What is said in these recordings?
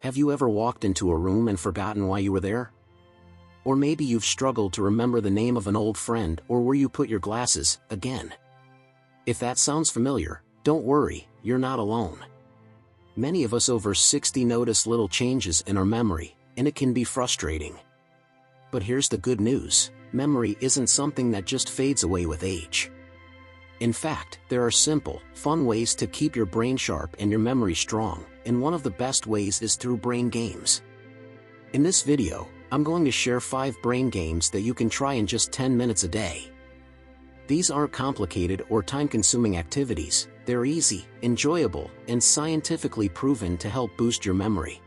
Have you ever walked into a room and forgotten why you were there? Or maybe you've struggled to remember the name of an old friend or where you put your glasses, again. If that sounds familiar, don't worry, you're not alone. Many of us over 60 notice little changes in our memory, and it can be frustrating. But here's the good news: memory isn't something that just fades away with age. In fact, there are simple, fun ways to keep your brain sharp and your memory strong, and one of the best ways is through brain games. In this video, I'm going to share 5 brain games that you can try in just 10 minutes a day. These aren't complicated or time-consuming activities, they're easy, enjoyable, and scientifically proven to help boost your memory.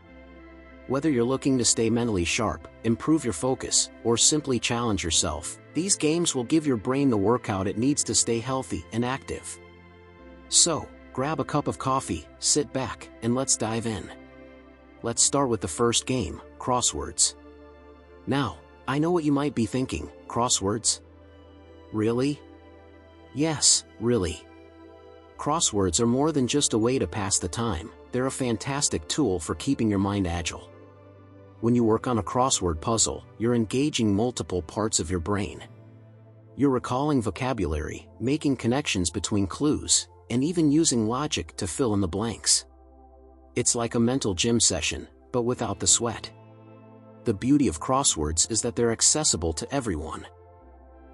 Whether you're looking to stay mentally sharp, improve your focus, or simply challenge yourself, these games will give your brain the workout it needs to stay healthy and active. So, grab a cup of coffee, sit back, and let's dive in. Let's start with the first game, crosswords. Now, I know what you might be thinking: crosswords? Really? Yes, really. Crosswords are more than just a way to pass the time, they're a fantastic tool for keeping your mind agile. When you work on a crossword puzzle, you're engaging multiple parts of your brain. You're recalling vocabulary, making connections between clues, and even using logic to fill in the blanks. It's like a mental gym session, but without the sweat. The beauty of crosswords is that they're accessible to everyone.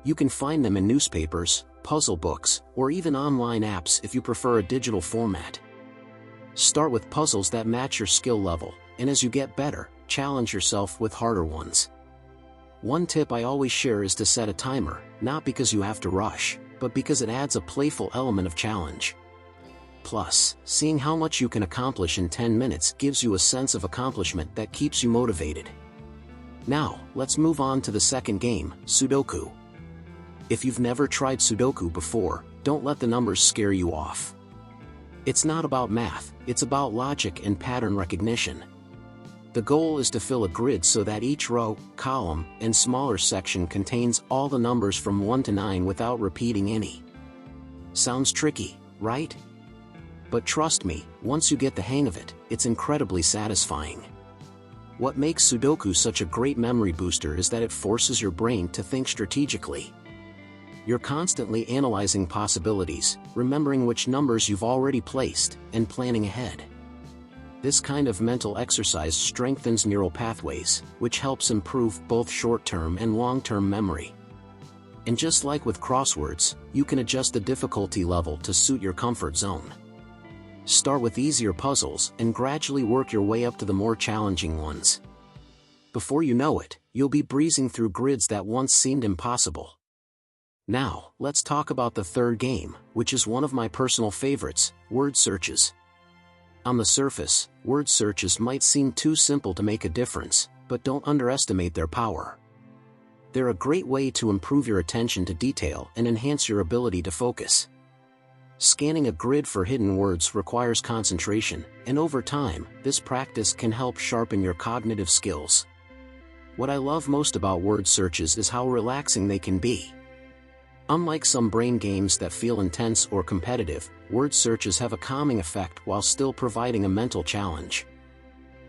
You can find them in newspapers, puzzle books, or even online apps if you prefer a digital format. Start with puzzles that match your skill level, and as you get better, challenge yourself with harder ones. One tip I always share is to set a timer, not because you have to rush, but because it adds a playful element of challenge. Plus, seeing how much you can accomplish in 10 minutes gives you a sense of accomplishment that keeps you motivated. Now, let's move on to the second game, Sudoku. If you've never tried Sudoku before, don't let the numbers scare you off. It's not about math, it's about logic and pattern recognition. The goal is to fill a grid so that each row, column, and smaller section contains all the numbers from 1 to 9 without repeating any. Sounds tricky, right? But trust me, once you get the hang of it, it's incredibly satisfying. What makes Sudoku such a great memory booster is that it forces your brain to think strategically. You're constantly analyzing possibilities, remembering which numbers you've already placed, and planning ahead. This kind of mental exercise strengthens neural pathways, which helps improve both short-term and long-term memory. And just like with crosswords, you can adjust the difficulty level to suit your comfort zone. Start with easier puzzles and gradually work your way up to the more challenging ones. Before you know it, you'll be breezing through grids that once seemed impossible. Now, let's talk about the third game, which is one of my personal favorites, word searches. On the surface, word searches might seem too simple to make a difference, but don't underestimate their power. They're a great way to improve your attention to detail and enhance your ability to focus. Scanning a grid for hidden words requires concentration, and over time, this practice can help sharpen your cognitive skills. What I love most about word searches is how relaxing they can be. Unlike some brain games that feel intense or competitive, word searches have a calming effect while still providing a mental challenge.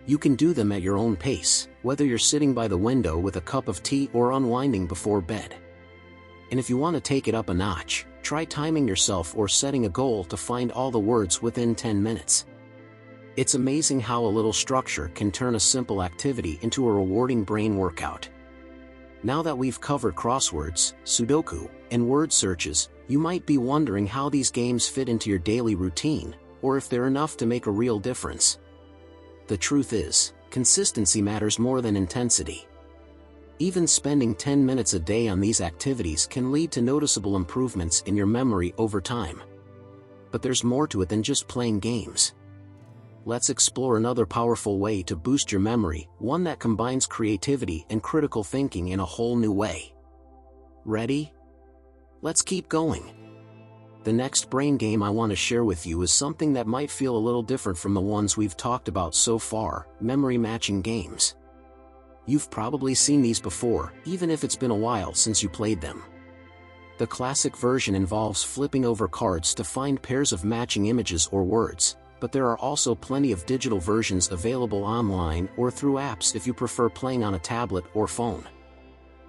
You can do them at your own pace, whether you're sitting by the window with a cup of tea or unwinding before bed. And if you want to take it up a notch, try timing yourself or setting a goal to find all the words within 10 minutes. It's amazing how a little structure can turn a simple activity into a rewarding brain workout. Now that we've covered crosswords, Sudoku, and word searches, you might be wondering how these games fit into your daily routine, or if they're enough to make a real difference. The truth is, consistency matters more than intensity. Even spending 10 minutes a day on these activities can lead to noticeable improvements in your memory over time. But there's more to it than just playing games. Let's explore another powerful way to boost your memory, one that combines creativity and critical thinking in a whole new way. Ready? Let's keep going. The next brain game I want to share with you is something that might feel a little different from the ones we've talked about so far, memory matching games. You've probably seen these before, even if it's been a while since you played them. The classic version involves flipping over cards to find pairs of matching images or words, but there are also plenty of digital versions available online or through apps if you prefer playing on a tablet or phone.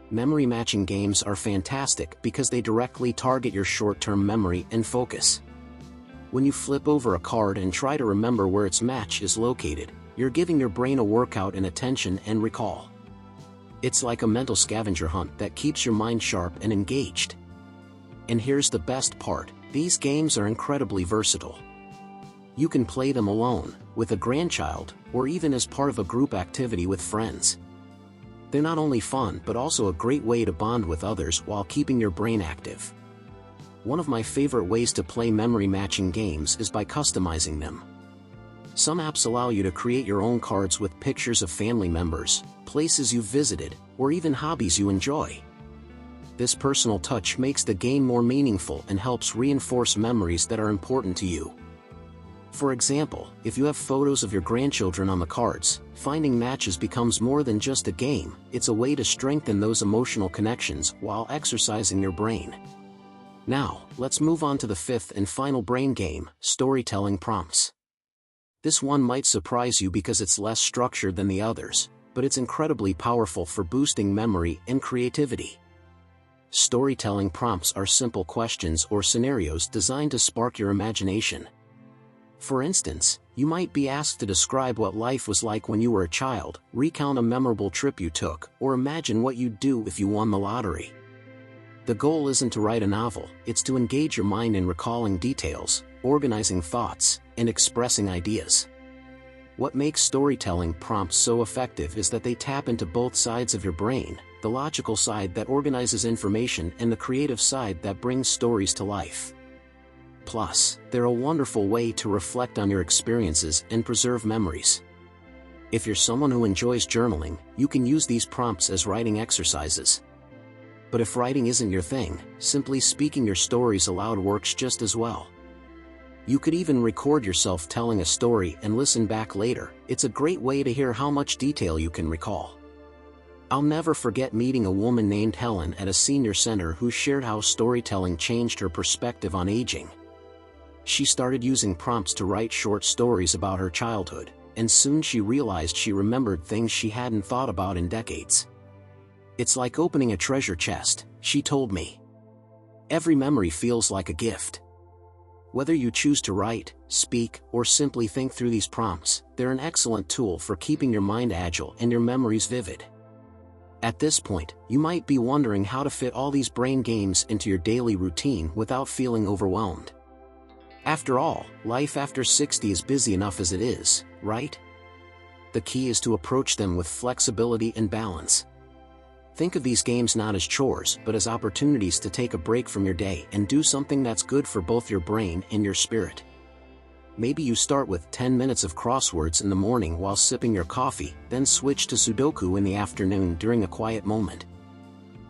Memory matching games are fantastic because they directly target your short-term memory and focus. When you flip over a card and try to remember where its match is located, you're giving your brain a workout in attention and recall. It's like a mental scavenger hunt that keeps your mind sharp and engaged. And here's the best part, these games are incredibly versatile. You can play them alone, with a grandchild, or even as part of a group activity with friends. They're not only fun but also a great way to bond with others while keeping your brain active. One of my favorite ways to play memory matching games is by customizing them. Some apps allow you to create your own cards with pictures of family members, places you've visited, or even hobbies you enjoy. This personal touch makes the game more meaningful and helps reinforce memories that are important to you. For example, if you have photos of your grandchildren on the cards, finding matches becomes more than just a game, it's a way to strengthen those emotional connections while exercising your brain. Now, let's move on to the fifth and final brain game, storytelling prompts. This one might surprise you because it's less structured than the others, but it's incredibly powerful for boosting memory and creativity. Storytelling prompts are simple questions or scenarios designed to spark your imagination. For instance, you might be asked to describe what life was like when you were a child, recount a memorable trip you took, or imagine what you'd do if you won the lottery. The goal isn't to write a novel, it's to engage your mind in recalling details, organizing thoughts, and expressing ideas. What makes storytelling prompts so effective is that they tap into both sides of your brain, the logical side that organizes information and the creative side that brings stories to life. Plus, they're a wonderful way to reflect on your experiences and preserve memories. If you're someone who enjoys journaling, you can use these prompts as writing exercises. But if writing isn't your thing, simply speaking your stories aloud works just as well. You could even record yourself telling a story and listen back later. It's a great way to hear how much detail you can recall. I'll never forget meeting a woman named Helen at a senior center who shared how storytelling changed her perspective on aging. She started using prompts to write short stories about her childhood, and soon she realized she remembered things she hadn't thought about in decades. It's like opening a treasure chest, she told me. Every memory feels like a gift. Whether you choose to write, speak, or simply think through these prompts, they're an excellent tool for keeping your mind agile and your memories vivid. At this point, you might be wondering how to fit all these brain games into your daily routine without feeling overwhelmed. After all, life after 60 is busy enough as it is, right? The key is to approach them with flexibility and balance. Think of these games not as chores but as opportunities to take a break from your day and do something that's good for both your brain and your spirit. Maybe you start with 10 minutes of crosswords in the morning while sipping your coffee, then switch to Sudoku in the afternoon during a quiet moment.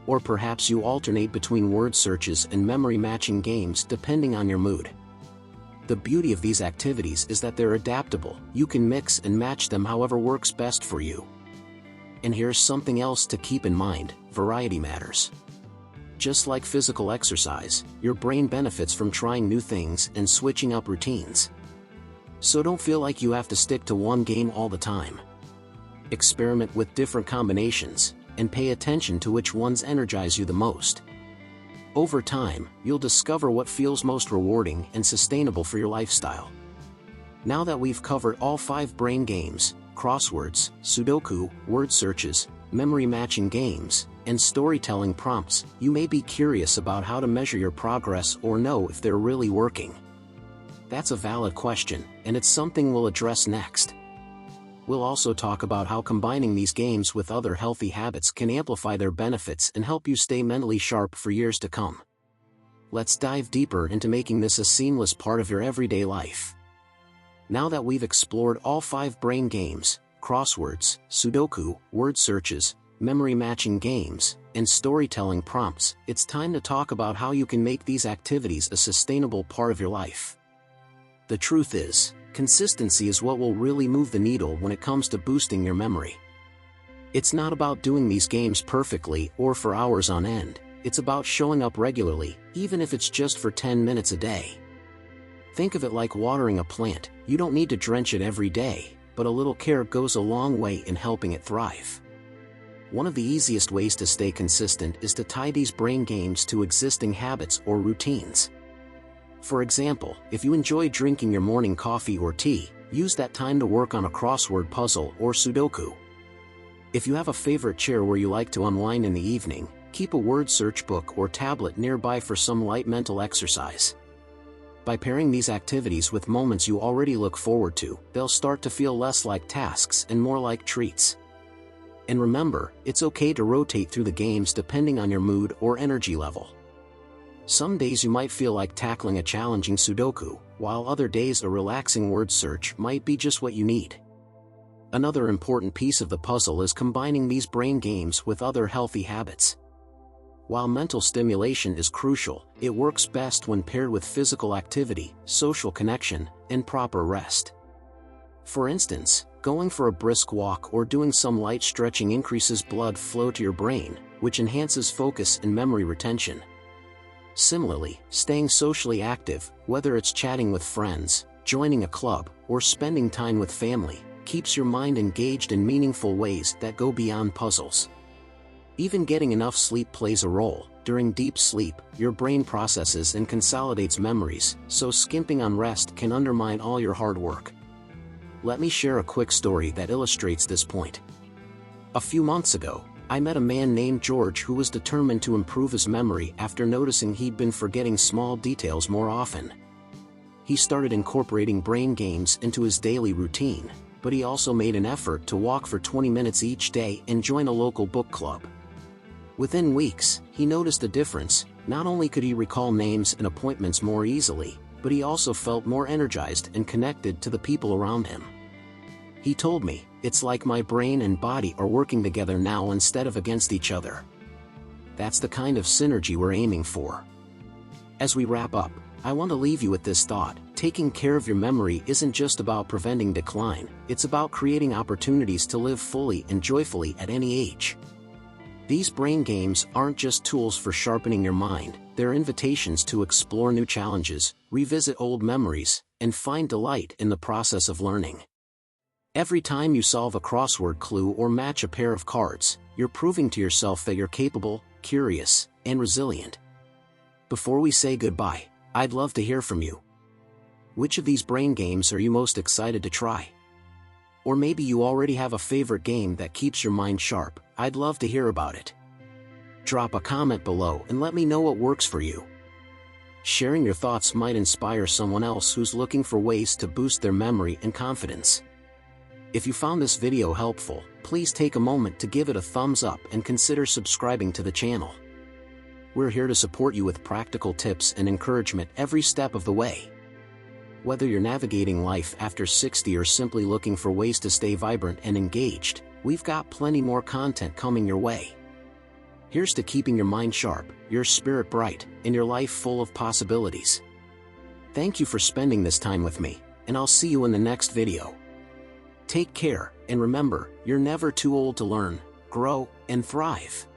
Or perhaps you alternate between word searches and memory matching games depending on your mood. The beauty of these activities is that they're adaptable. You can mix and match them however works best for you. And here's something else to keep in mind, variety matters. Just like physical exercise, your brain benefits from trying new things and switching up routines. So don't feel like you have to stick to one game all the time. Experiment with different combinations, and pay attention to which ones energize you the most. Over time, you'll discover what feels most rewarding and sustainable for your lifestyle. Now that we've covered all 5 brain games, crosswords, Sudoku, word searches, memory matching games, and storytelling prompts, you may be curious about how to measure your progress or know if they're really working. That's a valid question, and it's something we'll address next. We'll also talk about how combining these games with other healthy habits can amplify their benefits and help you stay mentally sharp for years to come. Let's dive deeper into making this a seamless part of your everyday life. Now that we've explored all 5 brain games, crosswords, Sudoku, word searches, memory matching games, and storytelling prompts, it's time to talk about how you can make these activities a sustainable part of your life. The truth is, consistency is what will really move the needle when it comes to boosting your memory. It's not about doing these games perfectly or for hours on end, it's about showing up regularly, even if it's just for 10 minutes a day. Think of it like watering a plant. You don't need to drench it every day, but a little care goes a long way in helping it thrive. One of the easiest ways to stay consistent is to tie these brain games to existing habits or routines. For example, if you enjoy drinking your morning coffee or tea, use that time to work on a crossword puzzle or Sudoku. If you have a favorite chair where you like to unwind in the evening, keep a word search book or tablet nearby for some light mental exercise. By pairing these activities with moments you already look forward to, they'll start to feel less like tasks and more like treats. And remember, it's okay to rotate through the games depending on your mood or energy level. Some days you might feel like tackling a challenging Sudoku, while other days a relaxing word search might be just what you need. Another important piece of the puzzle is combining these brain games with other healthy habits. While mental stimulation is crucial, it works best when paired with physical activity, social connection, and proper rest. For instance, going for a brisk walk or doing some light stretching increases blood flow to your brain, which enhances focus and memory retention. Similarly, staying socially active, whether it's chatting with friends, joining a club, or spending time with family, keeps your mind engaged in meaningful ways that go beyond puzzles. Even getting enough sleep plays a role. During deep sleep, your brain processes and consolidates memories, so skimping on rest can undermine all your hard work. Let me share a quick story that illustrates this point. A few months ago, I met a man named George who was determined to improve his memory after noticing he'd been forgetting small details more often. He started incorporating brain games into his daily routine, but he also made an effort to walk for 20 minutes each day and join a local book club. Within weeks, he noticed a difference. Not only could he recall names and appointments more easily, but he also felt more energized and connected to the people around him. He told me, "It's like my brain and body are working together now instead of against each other." That's the kind of synergy we're aiming for. As we wrap up, I want to leave you with this thought: taking care of your memory isn't just about preventing decline, it's about creating opportunities to live fully and joyfully at any age. These brain games aren't just tools for sharpening your mind, they're invitations to explore new challenges, revisit old memories, and find delight in the process of learning. Every time you solve a crossword clue or match a pair of cards, you're proving to yourself that you're capable, curious, and resilient. Before we say goodbye, I'd love to hear from you. Which of these brain games are you most excited to try? Or maybe you already have a favorite game that keeps your mind sharp. I'd love to hear about it. Drop a comment below and let me know what works for you. Sharing your thoughts might inspire someone else who's looking for ways to boost their memory and confidence. If you found this video helpful, please take a moment to give it a thumbs up and consider subscribing to the channel. We're here to support you with practical tips and encouragement every step of the way. Whether you're navigating life after 60 or simply looking for ways to stay vibrant and engaged, we've got plenty more content coming your way. Here's to keeping your mind sharp, your spirit bright, and your life full of possibilities. Thank you for spending this time with me, and I'll see you in the next video. Take care, and remember, you're never too old to learn, grow, and thrive.